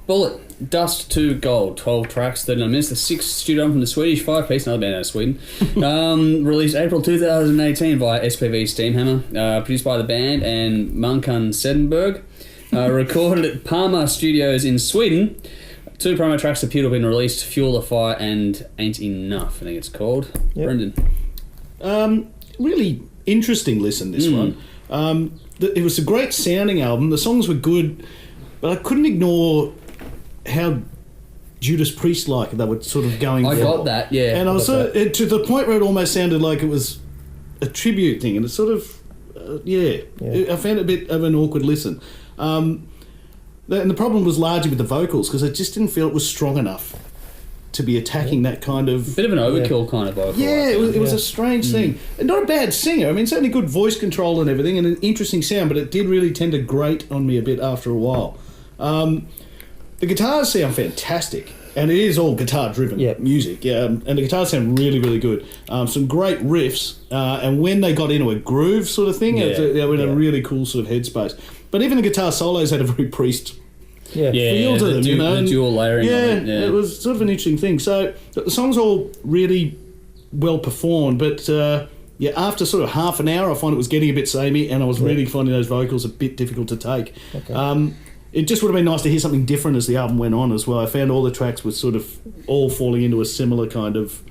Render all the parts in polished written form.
Bullet, Dust to Gold, 12 tracks, 39 minutes. The sixth studio album from the Swedish five-piece, another band out of Sweden. Released April 2018 via SPV Steamhammer. Produced by the band and Munkan Sedenberg. Recorded at Parma Studios in Sweden. 2 promo tracks appear to have been released, Fuel the Fire and Ain't Enough, I think it's called. Yep. Brendan. Really interesting listen, this one. It was a great sounding album. The songs were good, but I couldn't ignore how Judas Priest-like they were sort of going I got that, yeah. And I was to the point where it almost sounded like it was a tribute thing, and it sort of, I found it a bit of an awkward listen. And the problem was largely with the vocals, because I just didn't feel it was strong enough to be attacking that kind of... Bit of an overkill kind of vocal. Yeah, it was a strange thing. And not a bad singer. I mean, certainly good voice control and everything, and an interesting sound, but it did really tend to grate on me a bit after a while. The guitars sound fantastic, and it is all guitar-driven music, and the guitars sound really, really good. Some great riffs, and when they got into a groove sort of thing, they were in a really cool sort of headspace. But even the guitar solos had a very Priest feel to them, you know. The dual layering of it. It was sort of an interesting thing. So the songs all really well performed, but after sort of half an hour, I find it was getting a bit samey, and I was really finding those vocals a bit difficult to take. Okay. It just would have been nice to hear something different as the album went on as well. I found all the tracks were sort of all falling into a similar kind of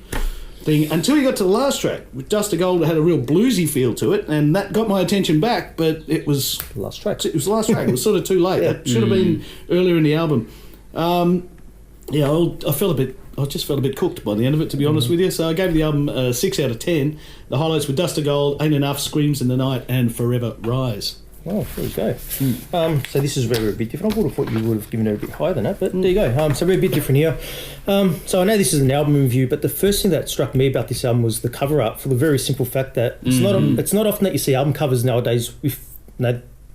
thing until you got to the last track. With Dust to Gold, it had a real bluesy feel to it, and that got my attention back, but it was... The last track. It was the last track. It was sort of too late. It should have been earlier in the album. I just felt a bit cooked by the end of it, to be honest with you. So I gave the album a 6 out of 10. The highlights were Dust to Gold, Ain't Enough, Screams in the Night, and Forever Rise. Oh, there you go. So this is very, very bit different. I would have thought you would have given it a bit higher than that, but there you go. So we're a bit different here. So I know this is an album review, but the first thing that struck me about this album was the cover art, for the very simple fact that it's not often that you see album covers nowadays with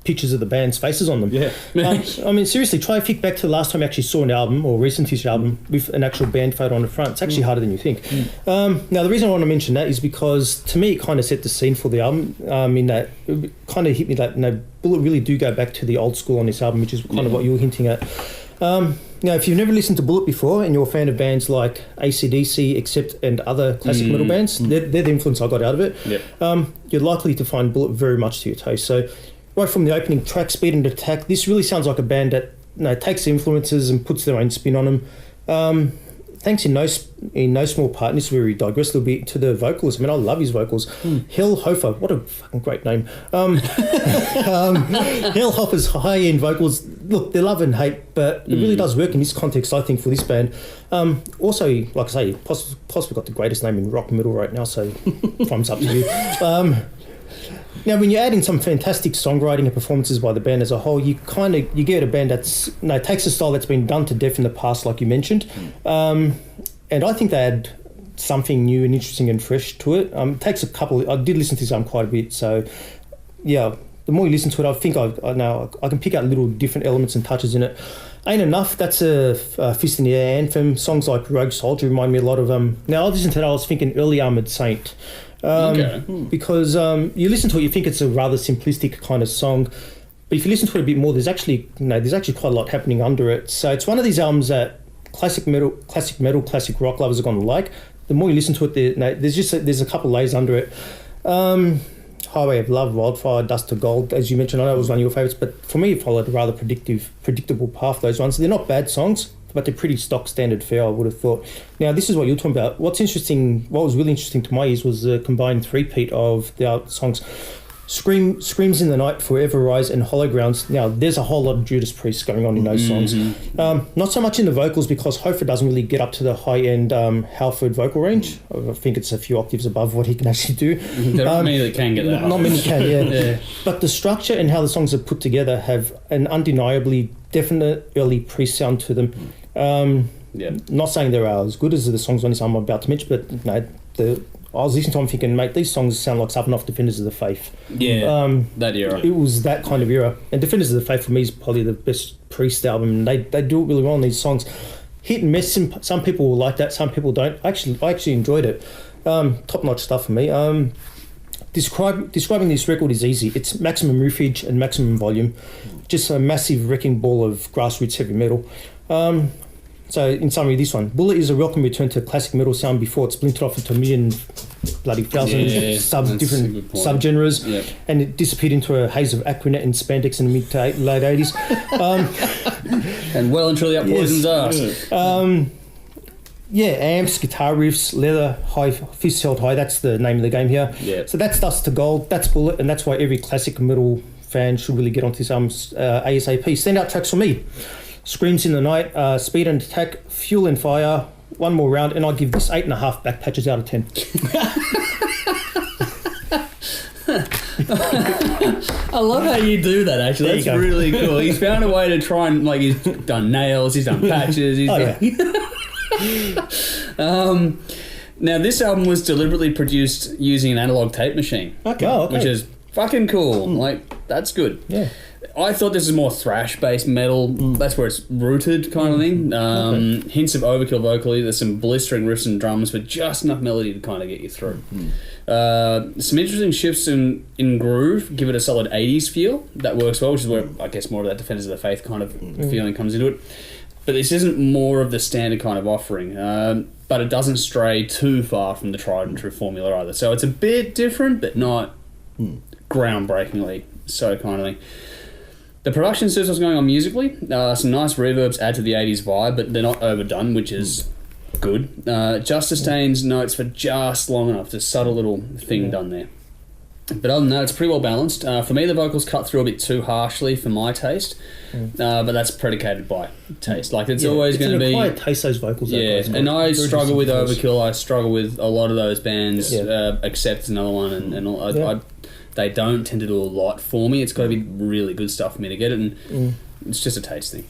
pictures of the band's faces on them. Yeah. I mean, seriously, try to think back to the last time you actually saw an album or recent issue album with an actual band photo on the front. It's actually harder than you think. Now, the reason I want to mention that is because, to me, it kind of set the scene for the album, in that it kind of hit me that, Bullet really do go back to the old school on this album, which is kind of what you were hinting at. Now, if you've never listened to Bullet before and you're a fan of bands like AC/DC, Accept, and other classic metal bands, they're the influence I got out of it. You're likely to find Bullet very much to your taste. So, right from the opening track, Speed and Attack, this really sounds like a band that takes influences and puts their own spin on them. Thanks in no small part, and this is where we digress a little bit, to the vocals. I mean, I love his vocals. Hell Hofer, what a fucking great name. Hell Hofer's high-end vocals, look, they're love and hate, but it really does work in this context, I think, for this band. Also, like I say, possibly got the greatest name in rock and metal right now, so thumbs up to you. Now, when you add in some fantastic songwriting and performances by the band as a whole, you get a band that's takes a style that's been done to death in the past, like you mentioned, and I think they add something new and interesting and fresh to it. It takes a couple. I did listen to this album quite a bit, so yeah. The more you listen to it, I think I can pick out little different elements and touches in it. Ain't Enough, that's a Fist in the Air anthem. Songs like Rogue Soldier remind me a lot of Now, I listened to that, I was thinking Early Armoured Saint. Because you listen to it, you think it's a rather simplistic kind of song, but if you listen to it a bit more, there's actually quite a lot happening under it. So it's one of these albums that classic metal, classic rock lovers are going to like. The more you listen to it, there's a couple layers under it. Highway of Love, Wildfire, Dust to Gold, as you mentioned, I know it was one of your favourites, but for me it followed a rather predictable path, those ones. They're not bad songs, but they're pretty stock standard fare, I would have thought. Now, this is what you're talking about. What was really interesting to my ears was the combined three-peat of the songs Screams in the Night, Forever Rise, and Hollow Grounds. Now, there's a whole lot of Judas Priest going on in those songs. Not so much in the vocals, because Hofer doesn't really get up to the high-end Halford vocal range. I think it's a few octaves above what he can actually do. There aren't many that can get that. Not many can, yeah. But the structure and how the songs are put together have an undeniably definite early Priest sound to them. Not saying they're as good as the songs on this album I'm about to mention, but I was listening to them thinking, mate, these songs sound like something off Defenders of the Faith. Yeah, that era. It was that kind of era. And Defenders of the Faith, for me, is probably the best Priest album. They do it really well on these songs. Hit and miss, some people will like that, some people don't. I actually enjoyed it. Top-notch stuff for me. Describing this record is easy. It's maximum riffage and maximum volume. Just a massive wrecking ball of grassroots heavy metal. So, in summary, this one. Bullet is a welcome return to classic metal sound before it splintered off into a million bloody thousand different subgenres, and it disappeared into a haze of Aquanet and spandex in the mid to late 80s. And well and truly up Poison's ass. Amps, guitar riffs, leather, high, fist held high, that's the name of the game here. Yeah. So that's Dust to Gold, that's Bullet, and that's why every classic metal fan should really get onto this ASAP. Standout tracks for me. Screams in the Night, Speed and Attack, Fuel and Fire, one more round, and I give this 8.5 back patches out of 10. I love how you do that, actually. That's really cool. He's found a way to try and, like, he's done nails, he's done patches. Now, this album was deliberately produced using an analog tape machine. Okay. Which is fucking cool. Like, that's good. Yeah. I thought this was more thrash-based metal. That's where it's rooted, kind of thing. Hints of overkill vocally. There's some blistering riffs and drums, but just enough melody to kind of get you through. Some interesting shifts in groove give it a solid 80s feel. That works well, which is where I guess more of that Defenders of the Faith kind of feeling comes into it. But this isn't more of the standard kind of offering. But it doesn't stray too far from the tried and true formula either. So it's a bit different, but not groundbreakingly so kind of thing. The production suits what's going on musically. Some nice reverbs add to the 80s vibe, but they're not overdone, which is good. Just sustains notes for just long enough. Just a subtle little thing done there. But other than that, it's pretty well balanced. For me, the vocals cut through a bit too harshly for my taste, but that's predicated by taste. Like, it's always going to be... It's an acquired taste, those vocals. And I struggle with Overkill. I struggle with a lot of those bands. Accept another one, and all, they don't tend to do a lot for me. It's got to be really good stuff for me to get it, and it's just a taste thing.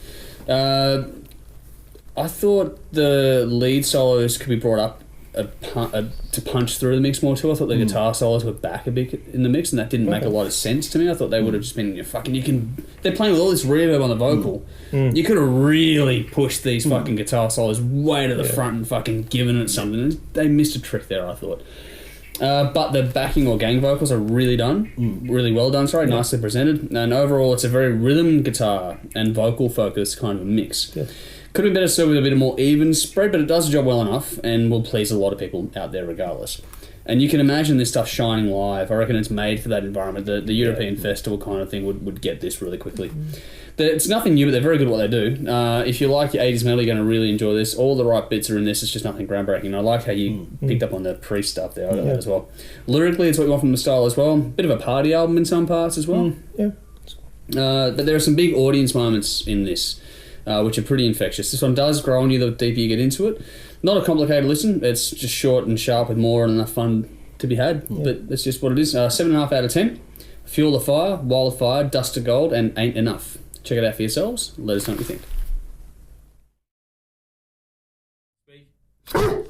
I thought the lead solos could be brought up to punch through the mix more too. I thought the guitar solos were back a bit in the mix, and that didn't make a lot of sense to me. I thought they would have just been, they're playing with all this reverb on the vocal. You could have really pushed these fucking guitar solos way to the front and fucking given it something. They missed a trick there, I thought. But the backing or gang vocals are really well done, nicely presented. And overall, it's a very rhythm guitar and vocal focused kind of a mix. Could have been better served with a bit more even spread, but it does the job well enough and will please a lot of people out there regardless. And you can imagine this stuff shining live. I reckon it's made for that environment. The European festival kind of thing would get this really quickly. It's nothing new, but they're very good at what they do. If you like your 80s metal, you're going to really enjoy this. All the right bits are in this. It's just nothing groundbreaking. And I like how you picked up on the Priest stuff there as well. Lyrically, it's what you want from the style as well. Bit of a party album in some parts as well. But there are some big audience moments in this, which are pretty infectious. This one does grow on you the deeper you get into it. Not a complicated listen. It's just short and sharp with more and enough fun to be had. But that's just what it is. 7.5 out of 10. Fuel the Fire, Wild Fire, Dust to Gold, and Ain't Enough. Check it out for yourselves. Let us know what you think.